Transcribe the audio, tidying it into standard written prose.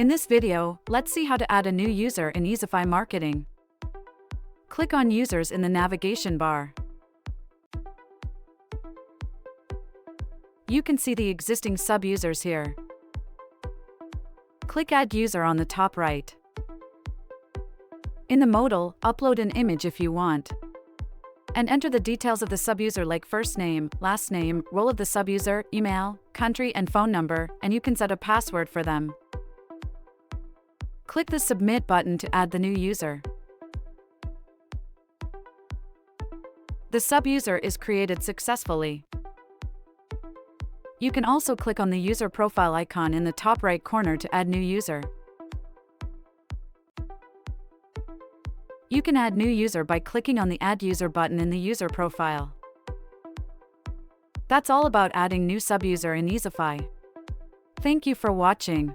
In this video, let's see how to add a new user in Easify Marketing. Click on Users in the navigation bar. You can see the existing sub-users here. Click Add User on the top right. In the modal, upload an image if you want. And enter the details of the sub-user like first name, last name, role of the sub-user, email, country and phone number, and you can set a password for them. Click the Submit button to add the new user. The sub-user is created successfully. You can also click on the user profile icon in the top right corner to add new user. You can add new user by clicking on the Add User button in the user profile. That's all about adding new sub-user in Easify. Thank you for watching.